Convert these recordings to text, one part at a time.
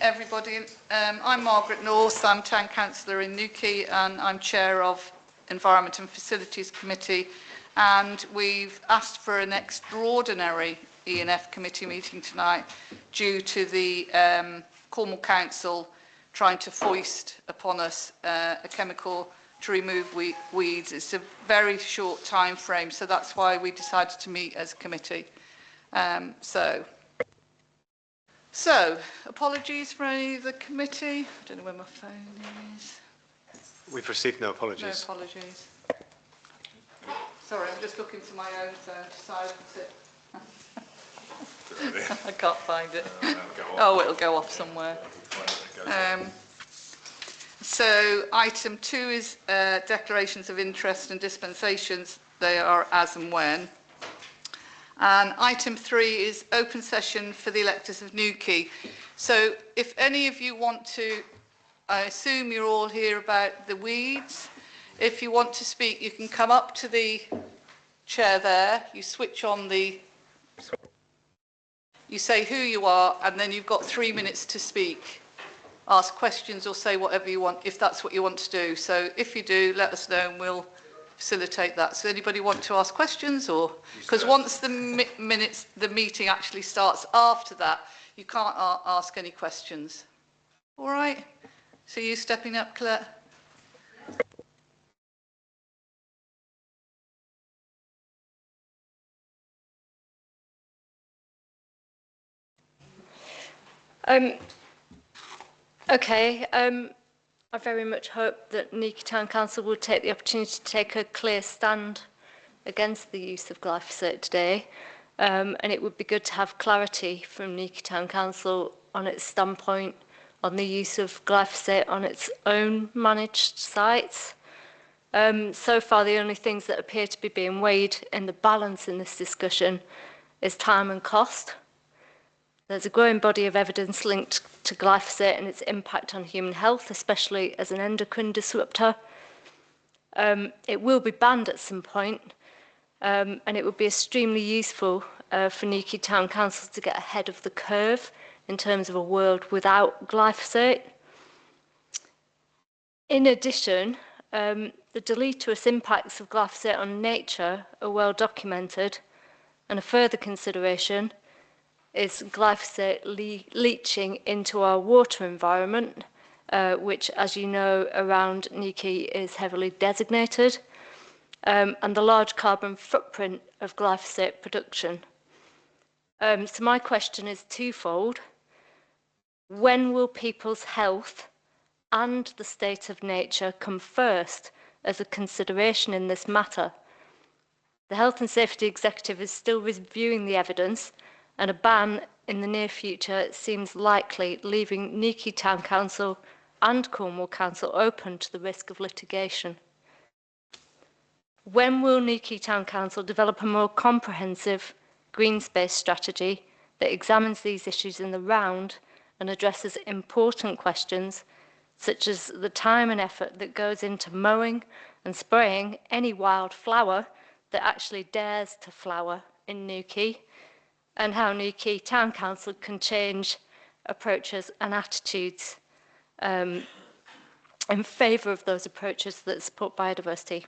Everybody, I'm Margaret North, I'm Town Councillor in Newquay and I'm Chair of Environment and Facilities Committee, and we've asked for an extraordinary E&F committee meeting tonight due to the Cornwall Council trying to foist upon us a chemical to remove weeds. It's a very short time frame, so that's why we decided to meet as a committee. So, apologies for any of the committee. I don't know where my phone is. We've received no apologies. No apologies. Sorry, I'm just looking for my own phone to silence it. I can't find it. Oh, it'll go off somewhere. So, item 2 is declarations of interest and dispensations. They are as and when. And item 3 is open session for the electors of Newquay. So if any of you want to, I assume you're all here about the weeds. If you want to speak, you can come up to the chair there. You switch on the, you say who you are, and then you've got 3 minutes to speak. Ask questions or say whatever you want, if that's what you want to do. So if you do, let us know and we'll facilitate that. So anybody want to ask questions, or because once the meeting actually starts after that, you can't ask any questions. All right. So you stepping up, Claire? Okay. I very much hope that Newquay Town Council will take the opportunity to take a clear stand against the use of glyphosate today, and it would be good to have clarity from Newquay Town Council on its standpoint on the use of glyphosate on its own managed sites. So far, the only things that appear to be being weighed in the balance in this discussion is time and cost. There's a growing body of evidence linked to glyphosate and its impact on human health, especially as an endocrine disruptor. It will be banned at some point, and it would be extremely useful for Newquay Town Council to get ahead of the curve in terms of a world without glyphosate. In addition, the deleterious impacts of glyphosate on nature are well documented, and a further consideration is glyphosate leaching into our water environment, which, as you know, around Newquay is heavily designated, and the large carbon footprint of glyphosate production. So my question is twofold. When will people's health and the state of nature come first as a consideration in this matter? The Health and Safety Executive is still reviewing the evidence, and a ban in the near future seems likely, leaving Newquay Town Council and Cornwall Council open to the risk of litigation. When will Newquay Town Council develop a more comprehensive green space strategy that examines these issues in the round and addresses important questions such as the time and effort that goes into mowing and spraying any wild flower that actually dares to flower in Newquay, and how Newquay Town Council can change approaches and attitudes in favour of those approaches that support biodiversity.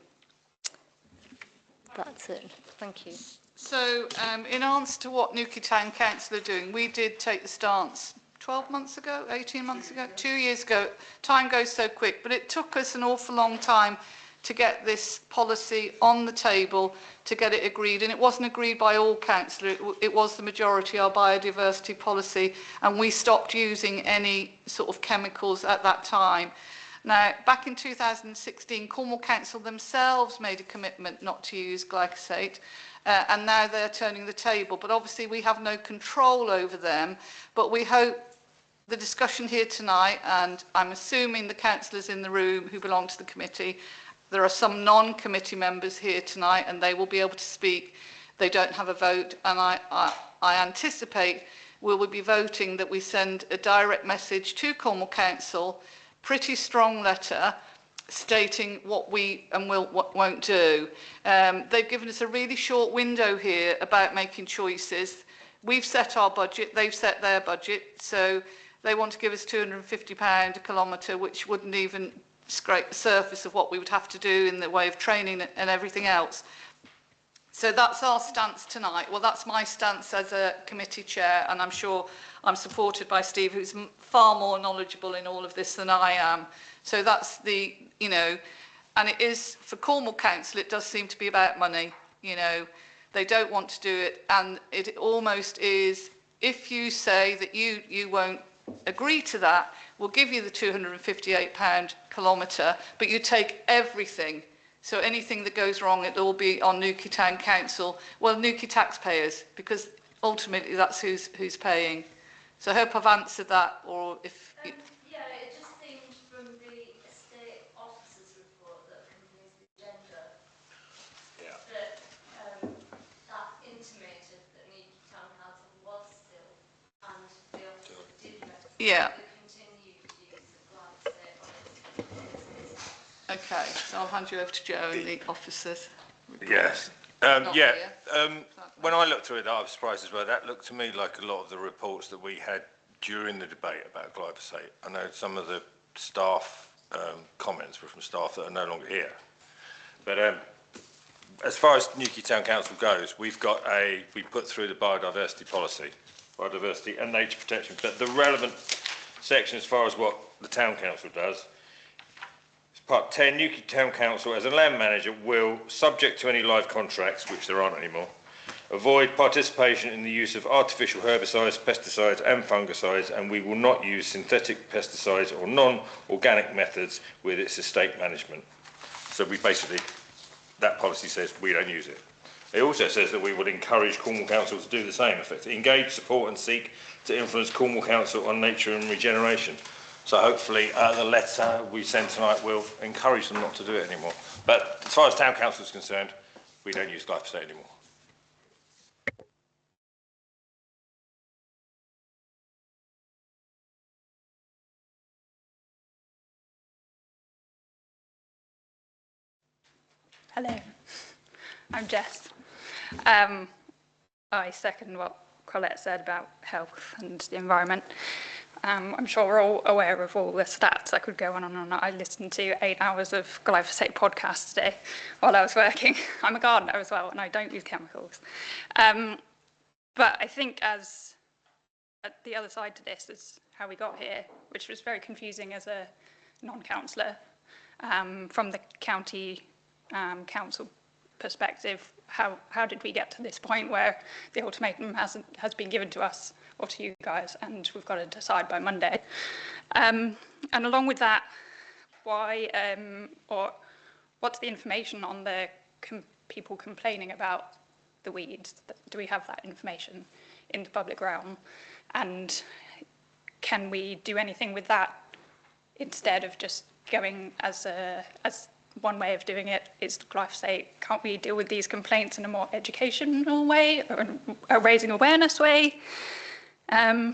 That's it. Thank you. So, in answer to what Newquay Town Council are doing, we did take the stance 12 months ago, 18 months ago, 2 years ago. Time goes so quick, but it took us an awful long time to get this policy on the table, to get it agreed. And it wasn't agreed by all councillors, it was the majority, our biodiversity policy, and we stopped using any sort of chemicals at that time. Now, back in 2016, Cornwall Council themselves made a commitment not to use glyphosate, and now they're turning the table. But obviously we have no control over them, but we hope the discussion here tonight, and I'm assuming the councillors in the room who belong to the committee, there are some non-committee members here tonight and they will be able to speak. They don't have a vote, and I anticipate we will be voting that we send a direct message to Cornwall Council, pretty strong letter, stating what we and won't do. They've given us a really short window here about making choices. We've set our budget, they've set their budget, so They want to give us £250 a kilometre, which wouldn't even scrape the surface of what we would have to do in the way of training and everything else. So that's our stance tonight. Well, that's my stance as a committee chair, and I'm sure I'm supported by Steve, who's far more knowledgeable in all of this than I am. So that's the, you know, and it is, for Cornwall Council, it does seem to be about money. You know, they don't want to do it, and it almost is, if you say that you won't agree to that, we'll give you the £258 kilometre, but you take everything. So anything that goes wrong, it'll all be on Newquay Town Council, well, Newquay taxpayers, because ultimately that's who's paying. So I hope I've answered that, or if... Yeah, it just seemed from the estate officer's report that accompanies the agenda that that intimated that Newquay Town Council was still, and the officer did notify the continued use of glyphosate on its business. Okay, so I'll hand you over to Joe and the officers. Yes. Not Yeah. here. When I looked through it, I was surprised as well. That looked to me like a lot of the reports that we had during the debate about glyphosate. I know some of the staff comments were from staff that are no longer here. But as far as Newquay Town Council goes, we put through the biodiversity policy, biodiversity and nature protection. But the relevant section as far as what the Town Council does, Part 10, Newquay Town Council as a land manager will, subject to any live contracts, which there aren't anymore, avoid participation in the use of artificial herbicides, pesticides and fungicides, and we will not use synthetic pesticides or non-organic methods with its estate management. So we basically, that policy says we don't use it. It also says that we would encourage Cornwall Council to do the same, effectively engage, support and seek to influence Cornwall Council on nature and regeneration. So hopefully the letter we send tonight will encourage them not to do it anymore. But as far as Town Council is concerned, we don't use glyphosate anymore. Hello, I'm Jess. I second what Colette said about health and the environment. I'm sure we're all aware of all the stats. I could go on and on. I listened to 8 hours of glyphosate podcasts today while I was working. I'm a gardener as well, and I don't use chemicals. But I think as the other side to this is how we got here, which was very confusing as a non-councillor. From the county council perspective, how did we get to this point where the ultimatum has been given to us or to you guys, and we've got to decide by Monday. And along with that, why or what's the information on the people complaining about the weeds? Do we have that information in the public realm? And can we do anything with that instead of just going as one way of doing it is glyphosate? Can't we deal with these complaints in a more educational way or a raising awareness way? I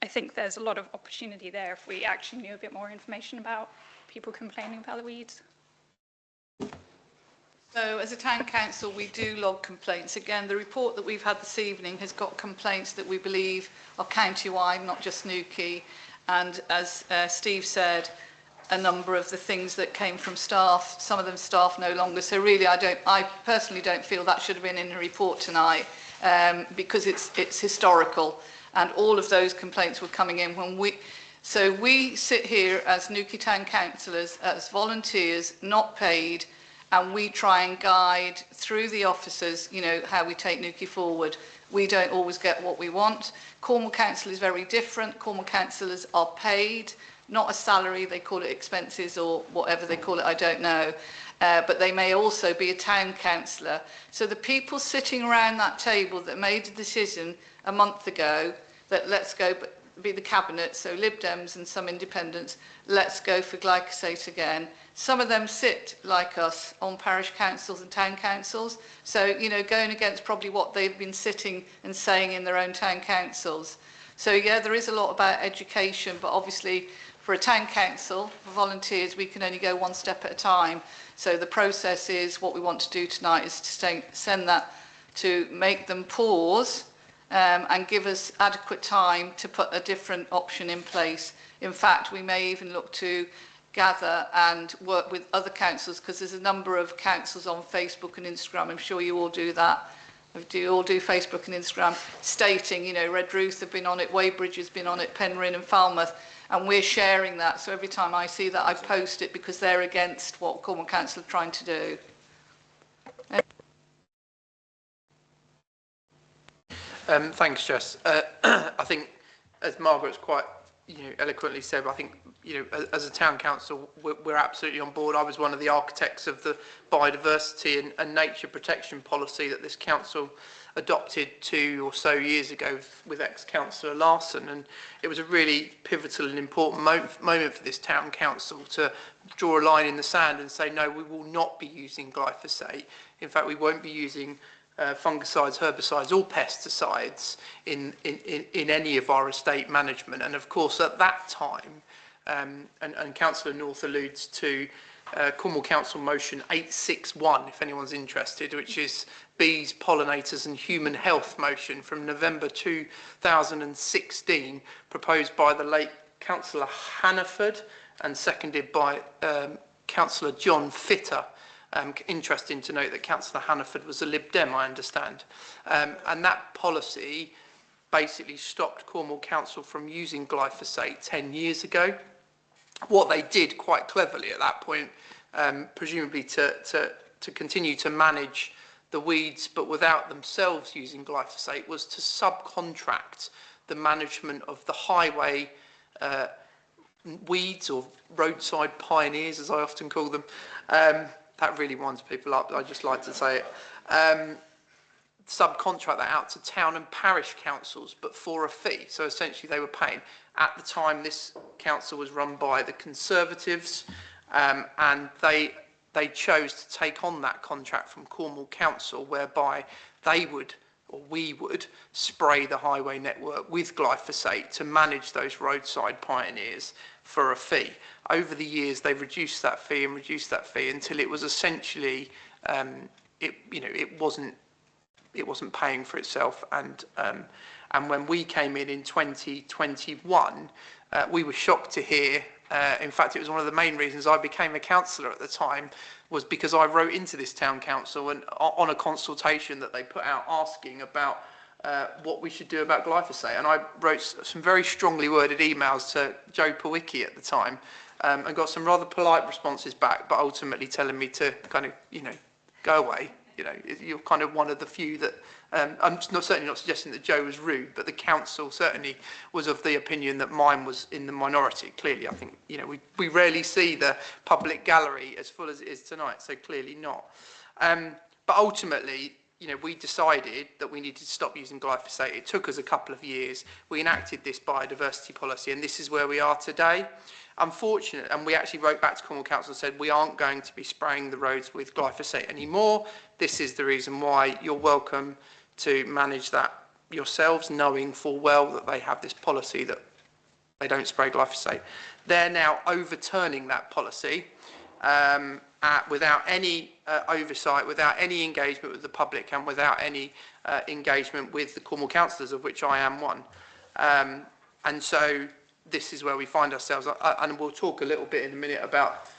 think there's a lot of opportunity there if we actually knew a bit more information about people complaining about the weeds. So as a town council, we do log complaints. Again, the report that we've had this evening has got complaints that we believe are county-wide, not just Newquay. And as Steve said, a number of the things that came from staff, some of them staff no longer. So really, I personally don't feel that should have been in the report tonight because it's historical. And all of those complaints were coming in when so we sit here as Newquay Town councillors, as volunteers, not paid, and we try and guide through the officers, you know, how we take Newquay forward. We don't always get what we want. Cornwall Council is very different. Cornwall councillors are paid, not a salary, they call it expenses or whatever they call it, I don't know. But they may also be a town councillor. So the people sitting around that table that made a decision a month ago that let's go be the cabinet, so Lib Dems and some independents, let's go for glyphosate again. Some of them sit like us on parish councils and town councils. So, you know, going against probably what they've been sitting and saying in their own town councils. So yeah, there is a lot about education, but obviously for a town council, for volunteers, we can only go one step at a time. So the process is, what we want to do tonight is to send that to make them pause and give us adequate time to put a different option in place. In fact, we may even look to gather and work with other councils, because there's a number of councils on Facebook and Instagram. I'm sure you all do that. Do you all do Facebook and Instagram, stating, you know, Redruth have been on it, Weybridge has been on it, Penryn and Falmouth, and we're sharing that. So every time I see that, I post it, because they're against what Cornwall Council are trying to do. Thanks, Jess. I think, as Margaret's quite, eloquently said, I think, as a town council, we're absolutely on board. I was one of the architects of the biodiversity and nature protection policy that this council adopted 2 or so years ago with ex-councillor Larson, and it was a really pivotal and important moment for this town council to draw a line in the sand and say, no, we will not be using glyphosate. In fact, we won't be using fungicides, herbicides or pesticides in any of our estate management. And of course at that time, and Councillor North alludes to Cornwall Council motion 861, if anyone's interested, which is bees, pollinators and human health motion from November 2016, proposed by the late Councillor Hannaford and seconded by Councillor John Fitter. Interesting to note that Councillor Hannaford was a Lib Dem, I understand. And that policy basically stopped Cornwall Council from using glyphosate 10 years ago. What they did quite cleverly at that point, presumably to continue to manage the weeds, but without themselves using glyphosate, was to subcontract the management of the highway weeds, or roadside pioneers, as I often call them. That really winds people up, I just like to say it. Subcontract that out to town and parish councils, but for a fee. So essentially they were paying. At the time, this council was run by the Conservatives, and they chose to take on that contract from Cornwall Council, whereby they would, or we would, spray the highway network with glyphosate to manage those roadside pioneers for a fee. Over the years, they've reduced that fee until it was essentially, it wasn't paying for itself. And when we came in 2021, we were shocked to hear. In fact, it was one of the main reasons I became a councillor at the time, was because I wrote into this town council and on a consultation that they put out asking about what we should do about glyphosate. And I wrote some very strongly worded emails to Joe Pawicki at the time, and got some rather polite responses back, but ultimately telling me to kind of, go away. You're kind of one of the few that, I'm certainly not suggesting that Joe was rude, but the council certainly was of the opinion that mine was in the minority. Clearly, I think, we rarely see the public gallery as full as it is tonight, so clearly not. But ultimately, we decided that we needed to stop using glyphosate. It took us a couple of years. We enacted this biodiversity policy, and this is where we are today. Unfortunately, and we actually wrote back to Cornwall Council and said, we aren't going to be spraying the roads with glyphosate anymore. This is the reason why. You're welcome to manage that yourselves, knowing full well that they have this policy that they don't spray glyphosate. They're now overturning that policy without any oversight, without any engagement with the public, and without any engagement with the Cornwall councillors, of which I am one. And so this is where we find ourselves, and we'll talk a little bit in a minute about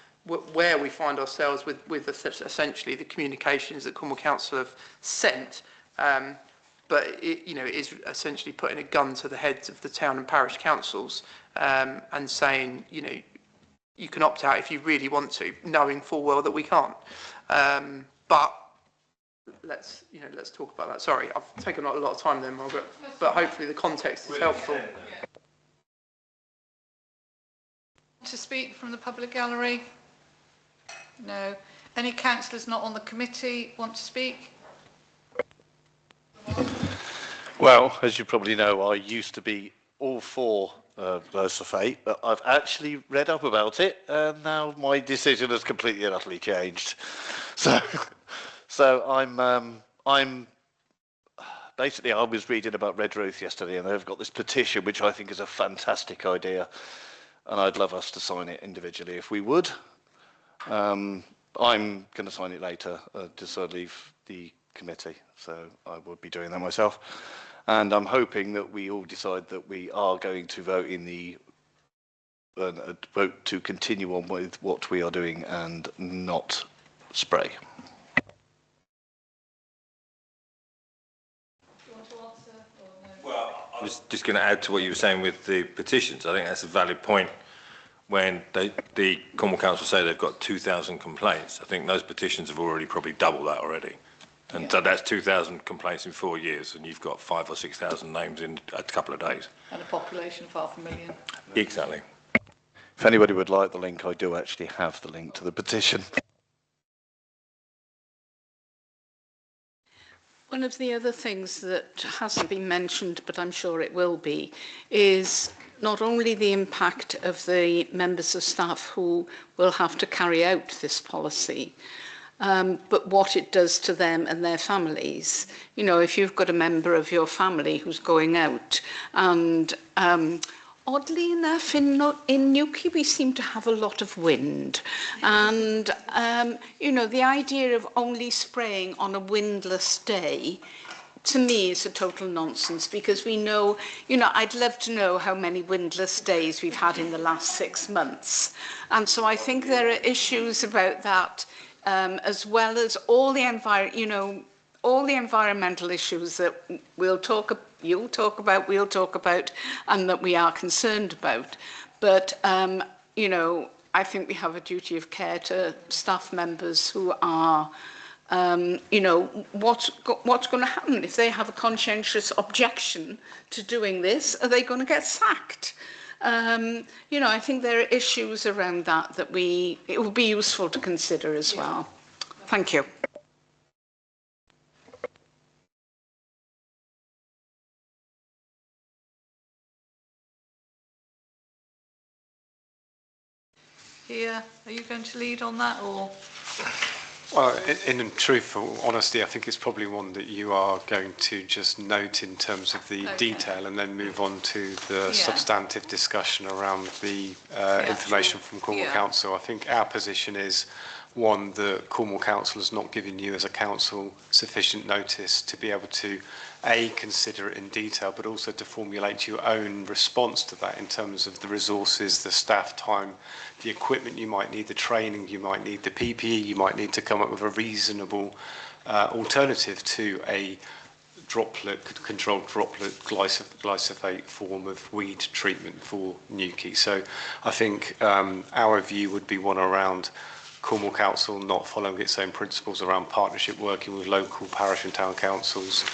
where we find ourselves with essentially the communications that Cornwall Council have sent. But it is essentially putting a gun to the heads of the town and parish councils, and saying, you can opt out if you really want to, knowing full well that we can't. But let's talk about that. Sorry, I've taken a lot of time there, Margaret, but hopefully the context is helpful. To speak from the public gallery? No. Any councillors not on the committee want to speak? Well, as you probably know, I used to be all for glyphosate, but I've actually read up about it, and now my decision has completely and utterly changed. So I'm basically, I was reading about Redruth yesterday, and they've got this petition, which I think is a fantastic idea, and I'd love us to sign it individually if we would. I'm going to sign it later, just so I leave the committee, so I will be doing that myself. And I'm hoping that we all decide that we are going to vote in the vote to continue on with what we are doing and not spray. Well, I was just going to add to what you were saying with the petitions. I think that's a valid point. When the Cornwall Council say they've got 2,000 complaints, I think those petitions have already probably doubled that already. And so that's 2,000 complaints in 4 years, and you've got 5,000 or 6,000 names in a couple of days. And a population of 500,000. Exactly. If anybody would like the link, I do actually have the link to the petition. One of the other things that hasn't been mentioned, but I'm sure it will be, is not only the impact of the members of staff who will have to carry out this policy, but what it does to them and their families. You know, if you've got a member of your family who's going out, and oddly enough, in Newquay, we seem to have a lot of wind. And, you know, the idea of only spraying on a windless day, to me, is a total nonsense, because we know, you know, I'd love to know how many windless days we've had in the last 6 months. And so I think there are issues about that, as well as all the all the environmental issues that you'll talk about, we'll talk about, and that we are concerned about. But, you know, I think we have a duty of care to staff members who are, you know, what's going to happen if they have a conscientious objection to doing this? Are they going to get sacked? You know, I think there are issues around that it would be useful to consider as well. Thank you. Here, are you going to lead on that, or? Well, in truthful honesty, I think it's probably one that you are going to just note in terms of the detail, and then move on to the substantive discussion around the information from Cornwall Council. I think our position is one, that Cornwall Council has not given you as a council sufficient notice to be able to consider it in detail, but also to formulate your own response to that in terms of the resources, the staff time, the equipment you might need, the training you might need, the PPE you might need to come up with a reasonable alternative to a controlled droplet glyphosate form of weed treatment for Newquay. So I think our view would be one around Cornwall Council not following its own principles around partnership, working with local parish and town councils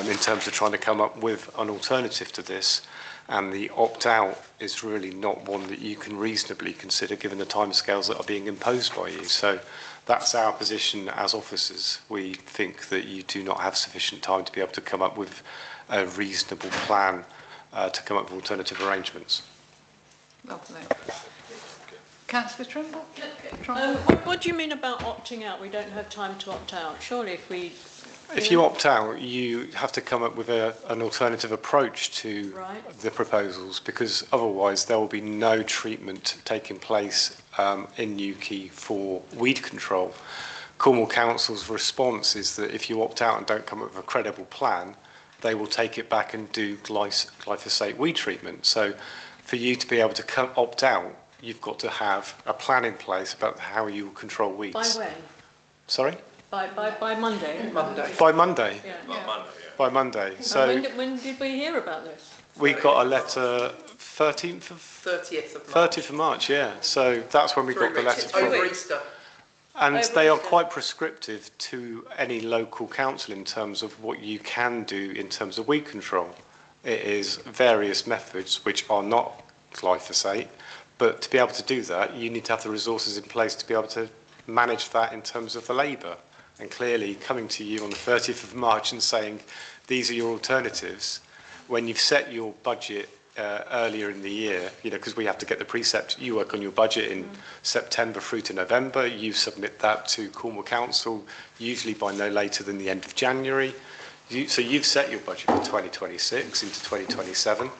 in terms of trying to come up with an alternative to this. And the opt-out is really not one that you can reasonably consider given the timescales that are being imposed by you. So that's our position as officers. We think that you do not have sufficient time to be able to come up with a reasonable plan to come up with alternative arrangements. Lovely. Councillor Trimble? What do you mean about opting out? We don't have time to opt out. Surely if you opt out, you have to come up with an alternative approach to the proposals, because otherwise there will be no treatment taking place in Newquay for weed control. Cornwall Council's response is that if you opt out and don't come up with a credible plan, they will take it back and do glyphosate weed treatment. So for you to be able to opt out, you've got to have a plan in place about how you control weeds. By when? Sorry? By Monday? Monday. By Monday. Yeah. By Monday. So when did we hear about this? we got a letter 30th of March, yeah. So that's when we got the letter from. Over Easter. And they are quite prescriptive to any local council in terms of what you can do in terms of weed control. It is various methods which are not glyphosate, but to be able to do that, you need to have the resources in place to be able to manage that in terms of the labour. And clearly coming to you on the 30th of March and saying, these are your alternatives, when you've set your budget earlier in the year, you know, because we have to get the precept, you work on your budget in September through to November, you submit that to Cornwall Council, usually by no later than the end of January. So you've set your budget for 2026 into 2027.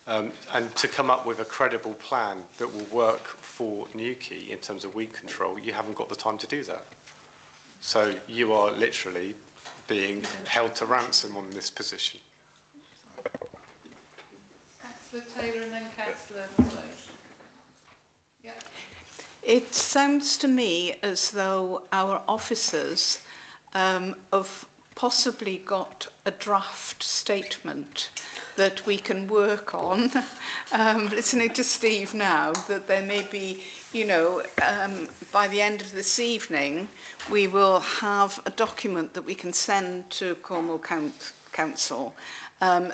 And to come up with a credible plan that will work for Newquay in terms of weed control, you haven't got the time to do that. So you are literally being held to ransom on this position. Councillor Taylor and then Councillor Slade. Yeah. It sounds to me as though our officers have possibly got a draft statement that we can work on. Listening to Steve now, that there may be, you know, by the end of this evening, we will have a document that we can send to Cornwall Council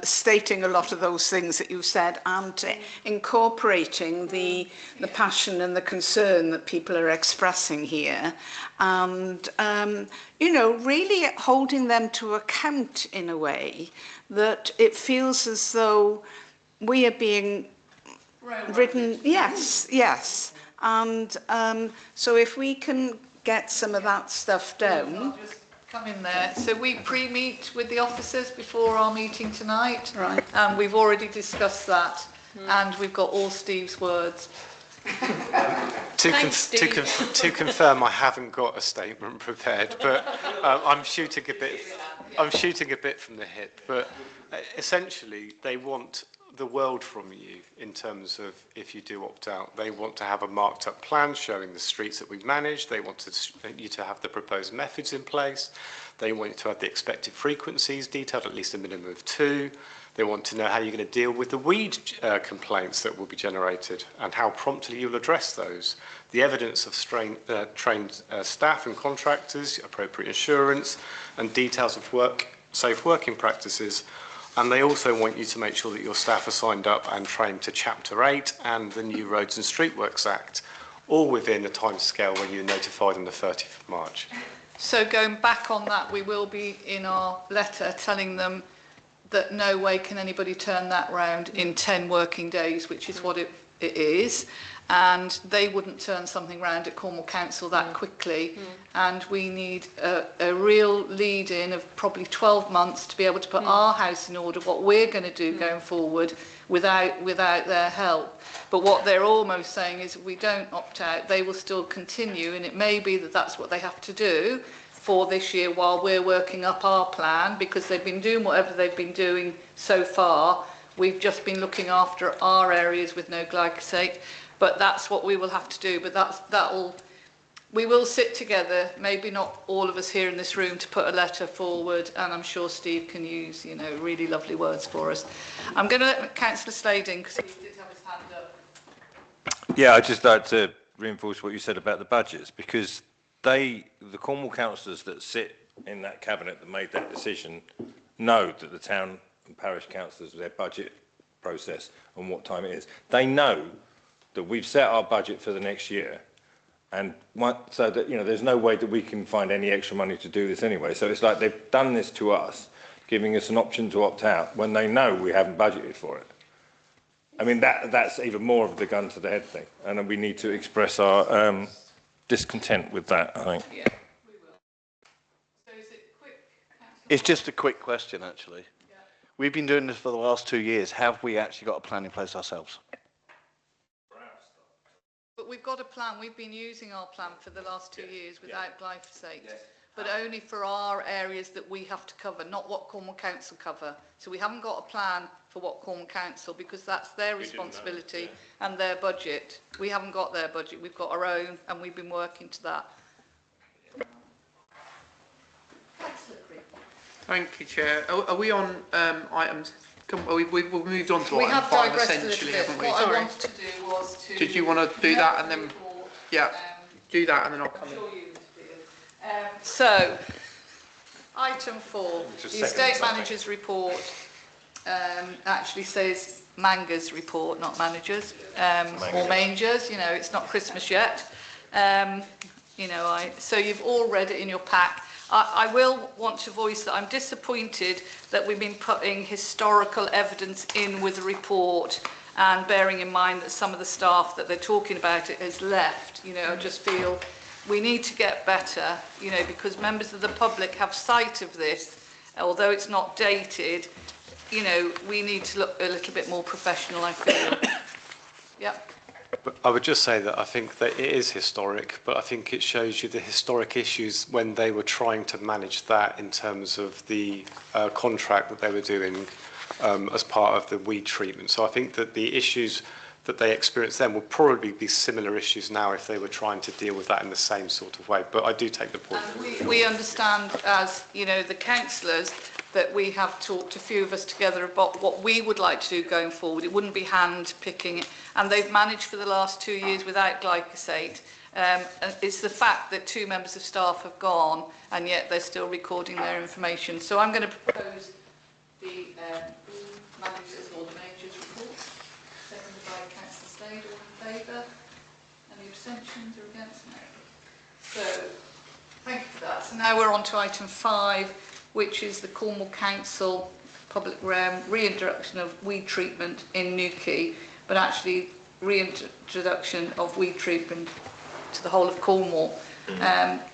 stating a lot of those things that you said and incorporating the passion and the concern that people are expressing here and, you know, really holding them to account in a way that it feels as though we are being ridden. Yes, yes. And so if we can get some of that stuff down. Come in there. So we pre-meet with the officers before our meeting tonight. Right. And we've already discussed that. And we've got all Steve's words. To confirm, I haven't got a statement prepared, but I'm shooting a bit from the hip. But essentially, they want the world from you in terms of if you do opt out. They want to have a marked up plan showing the streets that we've managed. They want you to have the proposed methods in place. They want you to have the expected frequencies detailed, at least a minimum of 2. They want to know how you're going to deal with the weed complaints that will be generated and how promptly you'll address those. The evidence of trained staff and contractors, appropriate insurance, and details of safe working practices. And they also want you to make sure that your staff are signed up and trained to Chapter 8 and the new Roads and Streetworks Act, all within a timescale when you're notified on the 30th of March. So going back on that, we will be in our letter telling them that no way can anybody turn that round in 10 working days, which is what it is. And they wouldn't turn something round at Cornwall Council that quickly. And we need a real lead-in of probably 12 months to be able to put our house in order, what we're going to do going forward without their help. But what they're almost saying is if we don't opt out, they will still continue, and it may be that that's what they have to do for this year while we're working up our plan, because they've been doing whatever they've been doing so far. We've just been looking after our areas with no glyphosate. But that's what we will have to do. But we will sit together, maybe not all of us here in this room, to put a letter forward, and I'm sure Steve can use, you know, really lovely words for us. I'm going to let Councillor Slade in because he did have his hand up. Yeah, I'd just like to reinforce what you said about the budgets, because the Cornwall councillors that sit in that cabinet that made that decision know that the town and parish councillors, their budget process and what time it is. They know that we've set our budget for the next year, and so that, you know, there's no way that we can find any extra money to do this anyway. So it's like they've done this to us, giving us an option to opt out when they know we haven't budgeted for it. I mean, that's even more of the gun to the head thing, and we need to express our discontent with that, I think. Yeah, we will. So is it quick, Councillor? It's just a quick question, actually. Yeah. We've been doing this for the last 2 years. Have we actually got a plan in place ourselves? But we've got a plan. We've been using our plan for the last 2 years without glyphosate, but only for our areas that we have to cover, not what Cornwall Council cover. So we haven't got a plan for what Cornwall Council, because that's their responsibility and their budget. We haven't got their budget. We've got our own, and we've been working to that. Thank you, Chair. Are we on items? We've moved on to item 5 essentially, haven't we? What I wanted to do was to... Did you want to do that and then... Yeah, do that and then I'll come in. So, item 4, the estate manager's report actually says Manga's report, not managers, or mangers, you know, it's not Christmas yet. You know, so you've all read it in your pack. I will want to voice that I'm disappointed that we've been putting historical evidence in with the report, and bearing in mind that some of the staff that they're talking about it has left. You know, I just feel we need to get better, you know, because members of the public have sight of this, although it's not dated. You know, we need to look a little bit more professional, I feel. Yep. But I would just say that I think that it is historic, but I think it shows you the historic issues when they were trying to manage that in terms of the contract that they were doing as part of the weed treatment. So I think that the issues that they experienced then will probably be similar issues now if they were trying to deal with that in the same sort of way. But I do take the point. And we understand, as you know, the councillors, that we have talked, a few of us together, about what we would like to do going forward. It wouldn't be hand picking, and they've managed for the last 2 years without glyphosate. It's the fact that 2 members of staff have gone, and yet they're still recording their information. So I'm going to propose the managers or the majors report, seconded by Councillor Slade. All in favour? Any abstentions or against? No. So thank you for that. So now we're on to item 5, which is the Cornwall Council public realm reintroduction of weed treatment in Newquay, but actually reintroduction of weed treatment to the whole of Cornwall.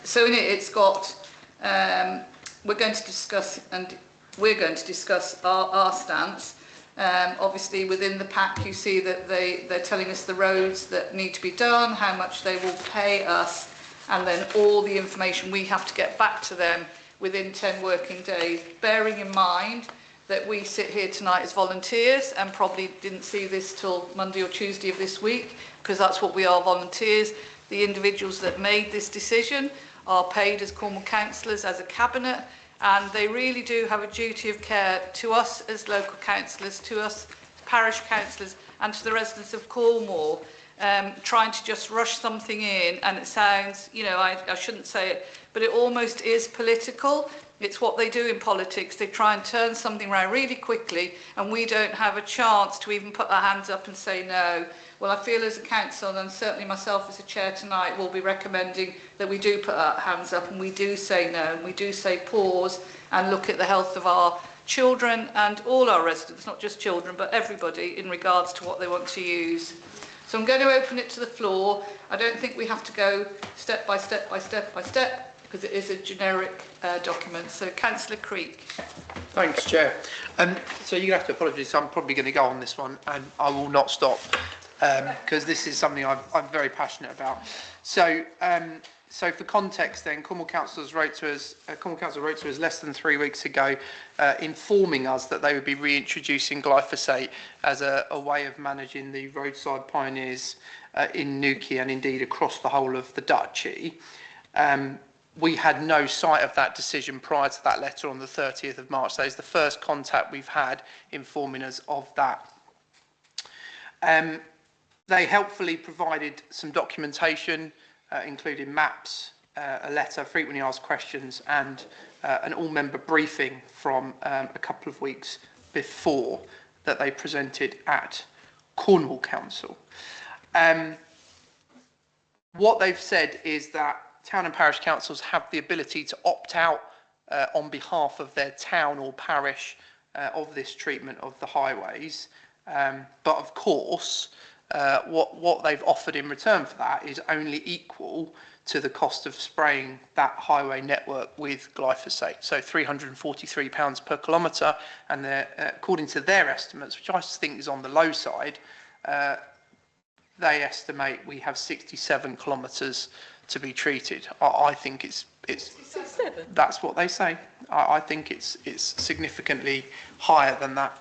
So in it, it's got, we're going to discuss our stance. Obviously within the pack you see that they're telling us the roads that need to be done, how much they will pay us, and then all the information we have to get back to them within 10 working days, bearing in mind that we sit here tonight as volunteers and probably didn't see this till Monday or Tuesday of this week, because that's what we are, volunteers. The individuals that made this decision are paid as Cornwall councillors, as a cabinet, and they really do have a duty of care to us as local councillors, to us parish councillors, and to the residents of Cornwall. Trying to just rush something in, and it sounds, you know, I shouldn't say it, but it almost is political. It's what they do in politics. They try and turn something around really quickly, and we don't have a chance to even put our hands up and say no. Well, I feel as a council, and certainly myself as a chair tonight, will be recommending that we do put our hands up and we do say no, and we do say pause and look at the health of our children and all our residents, not just children, but everybody, in regards to what they want to use. So I'm going to open it to the floor. I don't think we have to go step by step by step by step, because it is a generic document. So Councillor Creek. Thanks, Chair. So you're going to have to apologise. I'm probably going to go on this one, and I will not stop, because this is something I'm very passionate about. So, so for context, then, Cornwall Council wrote to us less than 3 weeks ago, informing us that they would be reintroducing glyphosate as a way of managing the roadside pioneers in Newquay and indeed across the whole of the Duchy. We had no sight of that decision prior to that letter on the 30th of March. That is the first contact we've had informing us of that. They helpfully provided some documentation, including maps, a letter, frequently asked questions, and an all-member briefing from a couple of weeks before that they presented at Cornwall Council. What they've said is that town and parish councils have the ability to opt out on behalf of their town or parish of this treatment of the highways. But of course, what they've offered in return for that is only equal to the cost of spraying that highway network with glyphosate. So £343 per kilometre, and according to their estimates, which I think is on the low side, they estimate we have 67 kilometres to be treated. I think it's that's what they say. I think it's significantly higher than that.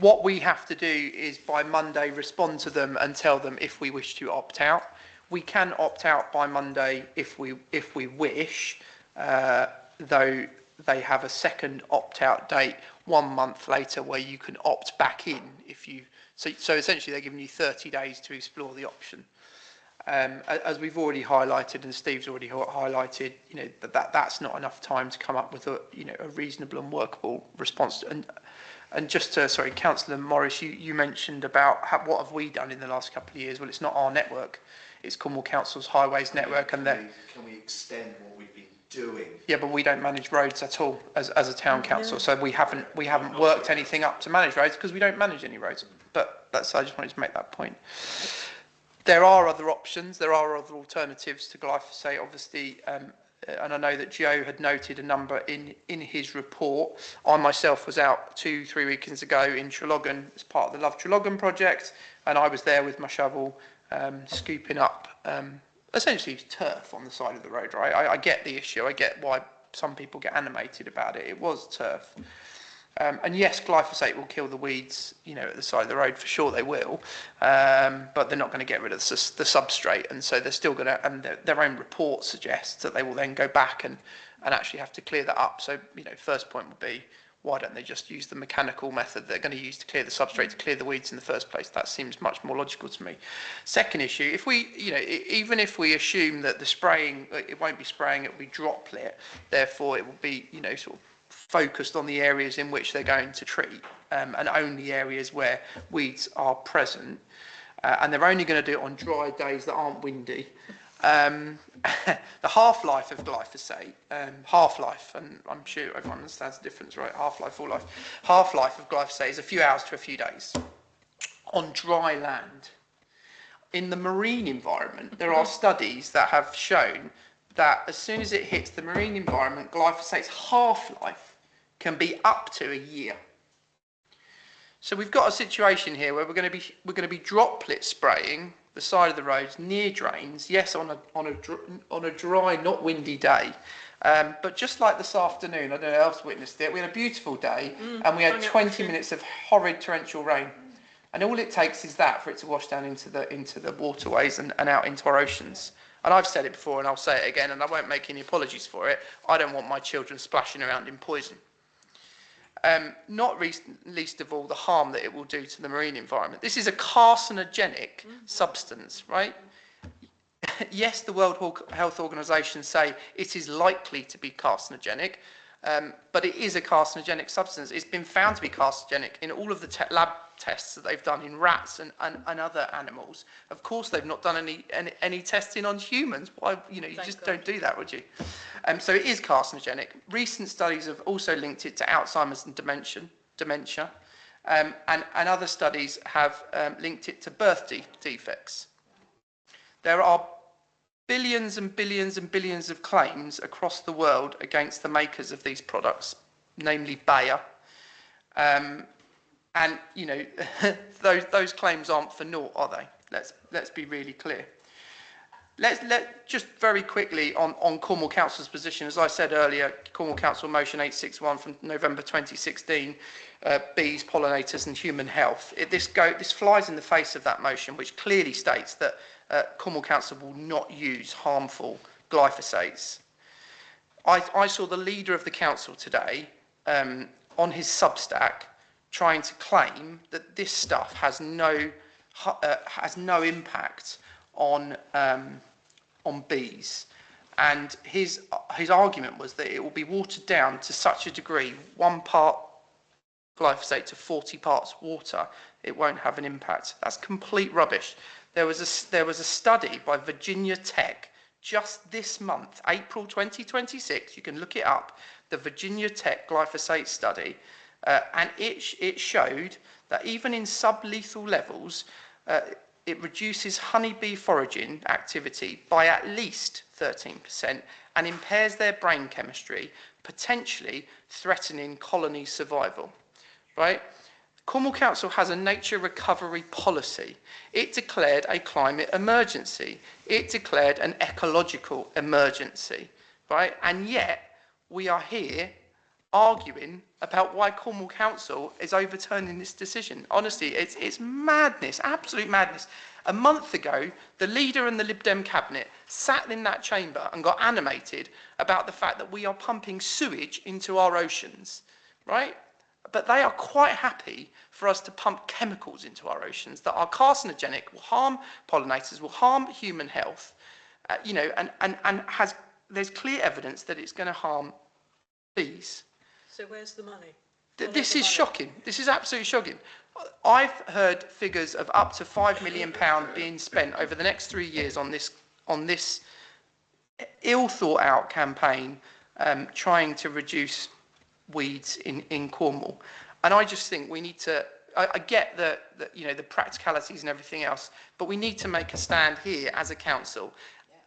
What we have to do is by Monday respond to them and tell them if we wish to opt out. We can opt out by Monday if we wish, though they have a second opt-out date 1 month later where you can opt back in if you. So essentially they're giving you 30 days to explore the option. As we've already highlighted, and Steve's already highlighted, you know, that's not enough time to come up with a reasonable and workable response. And just to, sorry, Councillor Morris, you mentioned about what have we done in the last couple of years? Well, it's not our network; it's Cornwall Council's highways network, and can we extend what we've been doing? Yeah, but we don't manage roads at all as a town council, so we haven't worked anything up to manage roads because we don't manage any roads. But I just wanted to make that point. There are other options. There are other alternatives to glyphosate, obviously, and I know that Joe had noted a number in his report. I myself was out 2-3 weekends ago in Treloggan as part of the Love Treloggan project, and I was there with my shovel scooping up essentially turf on the side of the road. Right, I get the issue. I get why some people get animated about it. It was turf. And yes, glyphosate will kill the weeds, at the side of the road, for sure they will, but they're not going to get rid of the substrate, and so they're still going to, and their own report suggests that they will then go back and actually have to clear that up. So, first point would be, why don't they just use the mechanical method they're going to use to clear the substrate, to clear the weeds in the first place? That seems much more logical to me. Second issue, if we, even if we assume that the spraying, it won't be spraying, it will be droplet, therefore it will be, sort of focused on the areas in which they're going to treat, and only areas where weeds are present, and they're only going to do it on dry days that aren't windy. The half-life of glyphosate, half-life, and I'm sure everyone understands the difference, right? Half-life, full life. Half-life of glyphosate is a few hours to a few days on dry land. In the marine environment, there are studies that have shown that as soon as it hits the marine environment, glyphosate's half-life can be up to a year. So we've got a situation here where we're going to be droplet spraying the side of the roads near drains, yes, on a dry, not windy day, but just like this afternoon, I don't know who else witnessed it, we had a beautiful day and we had 20 minutes of horrid torrential rain, and all it takes is that for it to wash down into the waterways and out into our oceans. And I've said it before and I'll say it again, and I won't make any apologies for it. I don't want my children splashing around in poison. Not least of all the harm that it will do to the marine environment. This is a carcinogenic substance, right? Yes, the World Health Organization say it is likely to be carcinogenic, but it is a carcinogenic substance. It's been found to be carcinogenic in all of the lab tests that they've done in rats and other animals. Of course, they've not done any testing on humans. Why, you just don't do that, would you? So it is carcinogenic. Recent studies have also linked it to Alzheimer's and dementia, and other studies have linked it to birth defects. There are billions and billions and billions of claims across the world against the makers of these products, namely Bayer. And those claims aren't for naught, are they? Let's be really clear. Let's just very quickly on Cornwall Council's position. As I said earlier, Cornwall Council Motion 861 from November 2016, bees, pollinators and human health. This flies in the face of that motion, which clearly states that Cornwall Council will not use harmful glyphosates. I saw the leader of the council today on his Substack trying to claim that this stuff has no impact on bees, and his argument was that it will be watered down to such a degree, 1 part glyphosate to 40 parts water, it won't have an impact. That's complete rubbish. There was a study by Virginia Tech just this month, April 2026. You can look it up, the Virginia Tech glyphosate study, and it showed that even in sublethal levels, it reduces honeybee foraging activity by at least 13% and impairs their brain chemistry, potentially threatening colony survival, right? Cornwall Council has a nature recovery policy. It declared a climate emergency. It declared an ecological emergency, right? And yet we are here arguing about why Cornwall Council is overturning this decision. Honestly, it's madness, absolute madness. A month ago, the leader and the Lib Dem cabinet sat in that chamber and got animated about the fact that we are pumping sewage into our oceans, right? But they are quite happy for us to pump chemicals into our oceans that are carcinogenic, will harm pollinators, will harm human health, and there's clear evidence that it's going to harm bees. So where's the money? This is shocking. This is absolutely shocking. I've heard figures of up to £5 million being spent over the next 3 years on this ill thought out campaign trying to reduce weeds in Cornwall. And I just think we need to, I get the practicalities and everything else, but we need to make a stand here as a council.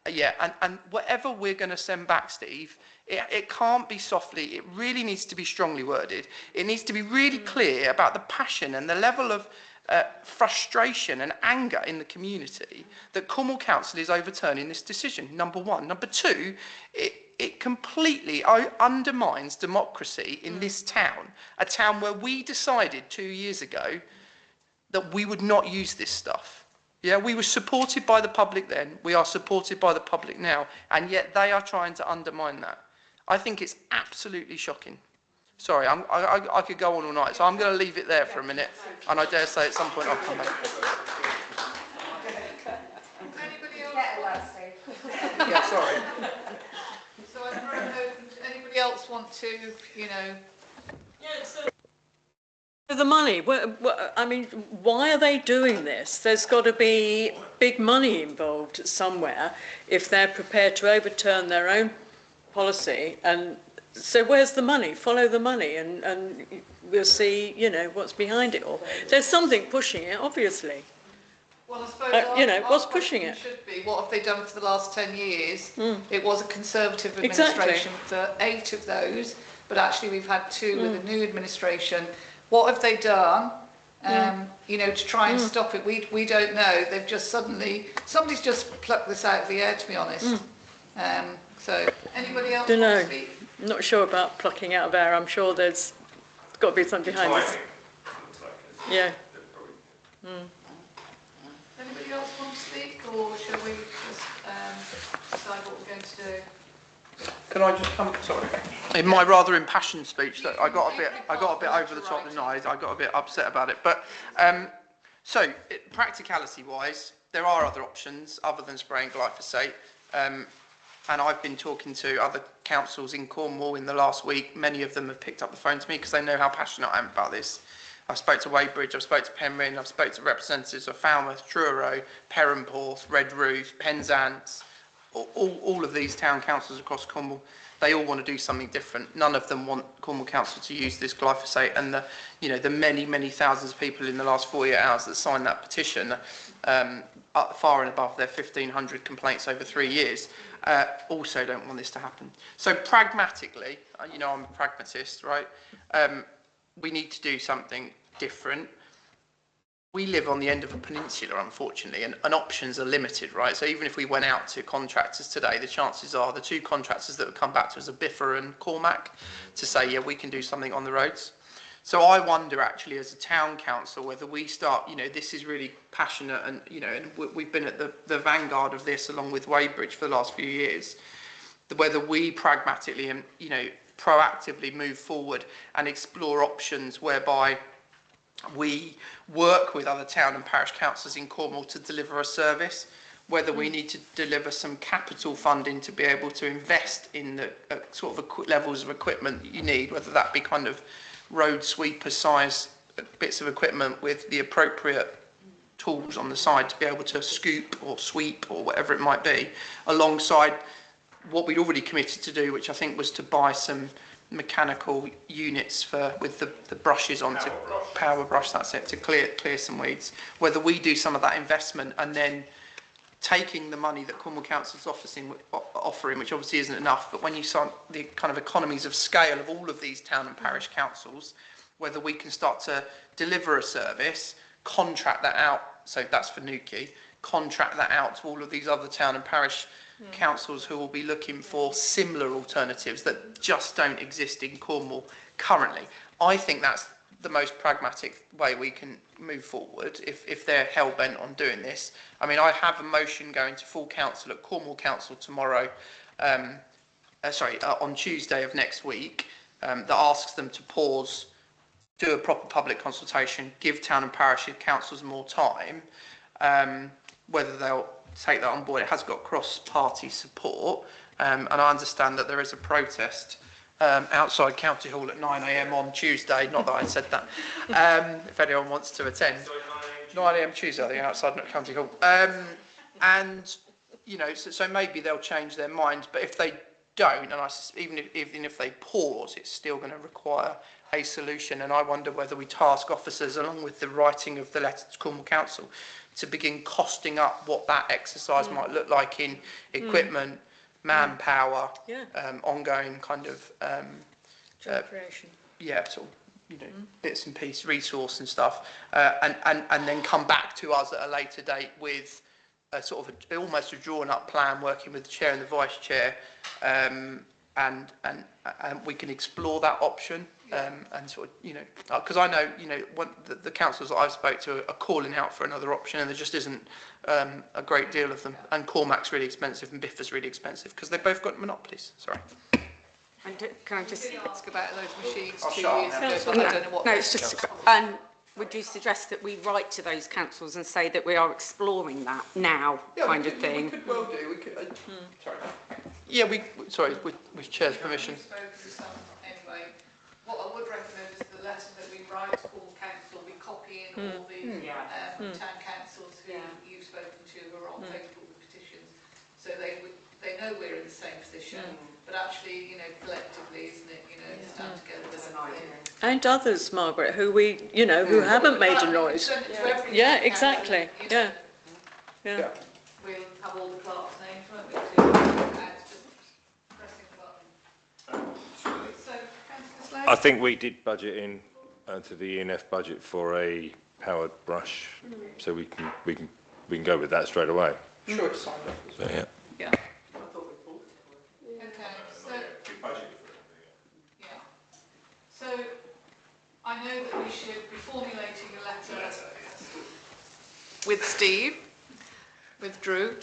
And whatever we're going to send back, Steve, it can't be softly. It really needs to be strongly worded. It needs to be really clear about the passion and the level of frustration and anger in the community that Cornwall Council is overturning this decision, number one. Number two, it completely undermines democracy in this town, a town where we decided 2 years ago that we would not use this stuff. Yeah, we were supported by the public then, we are supported by the public now, and yet they are trying to undermine that. I think it's absolutely shocking. Sorry, I could go on all night, so I'm going to leave it there for a minute, and I dare say at some point I'll come back. Anybody else? Yeah, sorry. So I'm throwing open. Anybody else want to, you know? Yeah, so the money, I mean, why are they doing this? There's got to be big money involved somewhere if they're prepared to overturn their own policy. And so where's the money? Follow the money and we'll see, you know, what's behind it all. There's something pushing it, obviously. Well, I suppose you know, our what's pushing question it? should be, what have they done for the last 10 years? It was a Conservative administration for 8 of those, but actually we've had 2 with the new administration. What have they done, you know, to try and stop it? We don't know. They've just somebody's just plucked this out of the air, to be honest. So, anybody else Don't want know. to speak? I'm not sure about plucking out of air. I'm sure there's got to be something behind this. Yeah. Anybody else want to speak, or shall we just decide what we're going to do? Can I just come? Sorry. In my rather impassioned speech, that I got a bit over the top tonight. I got a bit upset about it. But practicality-wise, there are other options other than spraying glyphosate. And I've been talking to other councils in Cornwall in the last week. Many of them have picked up the phone to me because they know how passionate I am about this. I've spoke to Weybridge, I've spoke to Penryn, I've spoke to representatives of Falmouth, Truro, Perranporth, Redruth, Penzance, all of these town councils across Cornwall. They all want to do something different. None of them want Cornwall Council to use this glyphosate, and the many thousands of people in the last 48 hours that signed that petition, far and above their 1,500 complaints over 3 years, also don't want this to happen. So pragmatically, I'm a pragmatist, right? We need to do something different. We live on the end of a peninsula, unfortunately, and options are limited, right? So even if we went out to contractors today, the chances are the 2 contractors that would come back to us are Biffa and Cormac to say, yeah, we can do something on the roads. So I wonder, actually, as a town council, whether we start, this is really passionate, and, and we've been at the vanguard of this along with Weybridge for the last few years, whether we pragmatically and, proactively move forward and explore options whereby we work with other town and parish councils in Cornwall to deliver a service, whether we need to deliver some capital funding to be able to invest in the sort of levels of equipment that you need, whether that be kind of road sweeper size bits of equipment with the appropriate tools on the side to be able to scoop or sweep or whatever it might be, alongside what we'd already committed to do, which I think was to buy some mechanical units with the brushes on, to power brush, that's it, to clear some weeds. Whether we do some of that investment and then taking the money that Cornwall Council's offering, which obviously isn't enough, but when you saw the kind of economies of scale of all of these town and parish councils, whether we can start to deliver a service, contract that out, so that's for Newquay, contract that out to all of these other town and parish councils who will be looking for similar alternatives that just don't exist in Cornwall currently. I think that's the most pragmatic way we can move forward if they're hell-bent on doing this. I mean, I have a motion going to full council at Cornwall Council tomorrow, on Tuesday of next week, that asks them to pause, do a proper public consultation, give town and parish councils more time, whether they'll take that on board. It has got cross-party support, and I understand that there is a protest outside County Hall at 9 a.m. on Tuesday. Not that I said that. If anyone wants to attend, 9 a.m. Tuesday, I think, outside County Hall. And so maybe they'll change their minds. But if they don't, and even if they pause, it's still going to require a solution. And I wonder whether we task officers, along with the writing of the letter to Cornwall Council, to begin costing up what that exercise might look like in equipment, manpower, ongoing kind of Job creation. Sort of, bits and pieces, resource and stuff, and then come back to us at a later date with almost a drawn-up plan, working with the chair and the vice chair, and we can explore that option. And sort of, because I know, the councillors that I've spoke to are calling out for another option, and there just isn't a great deal of them. And Cormac's really expensive, and Biffa's really expensive because they've both got monopolies. Sorry. And can I just ask about those machines I'll 2 shut up years now. ago, but I don't know what. No, it's just. Would you suggest that we write to those councils and say that we are exploring that now, kind of thing? We could well do. We could. Sorry. Yeah, with chair's permission. Anyway, what I would recommend is the letter that we write to all council, we copy in all the town councils who you've spoken to who are on favourable petitions, so they know we're in the same position. But actually, collectively, isn't it? Stand together as an idea. And others, Margaret, who who haven't made a noise. Yeah, exactly. Yeah. We'll have all the clerks' names, won't we? Just pressing the button. So, Councillor Slade? I think we did budget in to the ENF budget for a powered brush, so we can go with that straight away. Sure, it's signed off. So, yeah. Yeah. Okay, so I know that we should be formulating a letter with Steve, with Drew,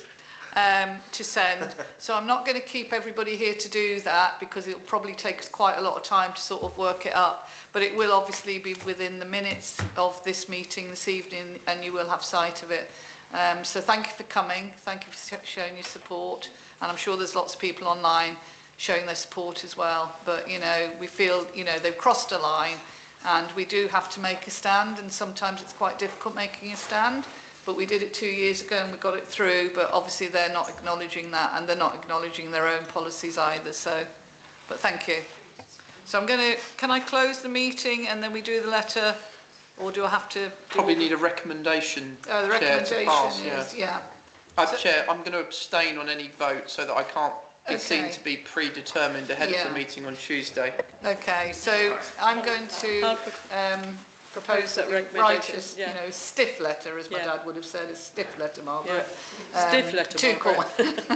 to send. So I'm not going to keep everybody here to do that because it'll probably take us quite a lot of time to sort of work it up. But it will obviously be within the minutes of this meeting this evening, and you will have sight of it. So thank you for coming. Thank you for showing your support. And I'm sure there's lots of people online showing their support as well. But, we feel, they've crossed a line and we do have to make a stand. And sometimes it's quite difficult making a stand. But we did it 2 years ago and we got it through. But obviously they're not acknowledging that, and they're not acknowledging their own policies either. So, but thank you. So can I close the meeting and then we do the letter? Or do I have to? Probably need a recommendation. Oh, the recommendation to pass, is, yeah. Chair, I'm going to abstain on any vote so that I can't be seen to be predetermined ahead of the meeting on Tuesday. Okay, so I'm going to propose that we write a stiff letter, as my dad would have said, a stiff letter, Margaret. Stiff letter, to Margaret.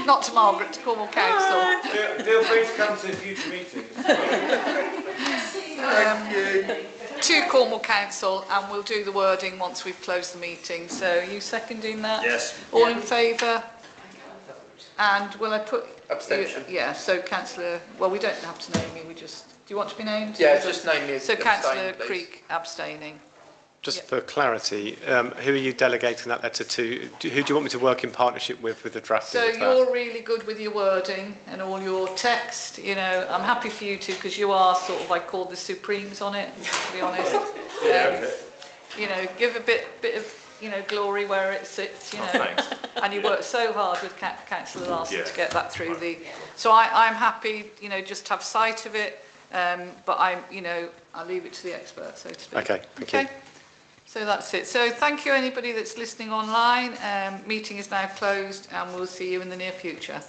Not to Margaret, to Cornwall Council. Feel free to come to future meetings. To Cornwall Council, and we'll do the wording once we've closed the meeting. So are you seconding that? Yes. All in favour? And will I put... Abstention. Yeah, so Councillor... Well, we don't have to name you, we just... Do you want to be named? Yeah, just name me as So Councillor abstain, Creek abstaining. Just for clarity, who are you delegating that letter to? Who do you want me to work in partnership with the drafting So of that? you're really good with your wording and all your text, I'm happy for you to, because you are sort of, I call the supremes on it, to be honest. Give a bit of, glory where it sits, thanks. And you work so hard with Councillor Larson to get that through So I'm happy, just to have sight of it, but I'll leave it to the experts, so to speak. Okay, thank you. So that's it. So thank you anybody that's listening online. Meeting is now closed and we'll see you in the near future.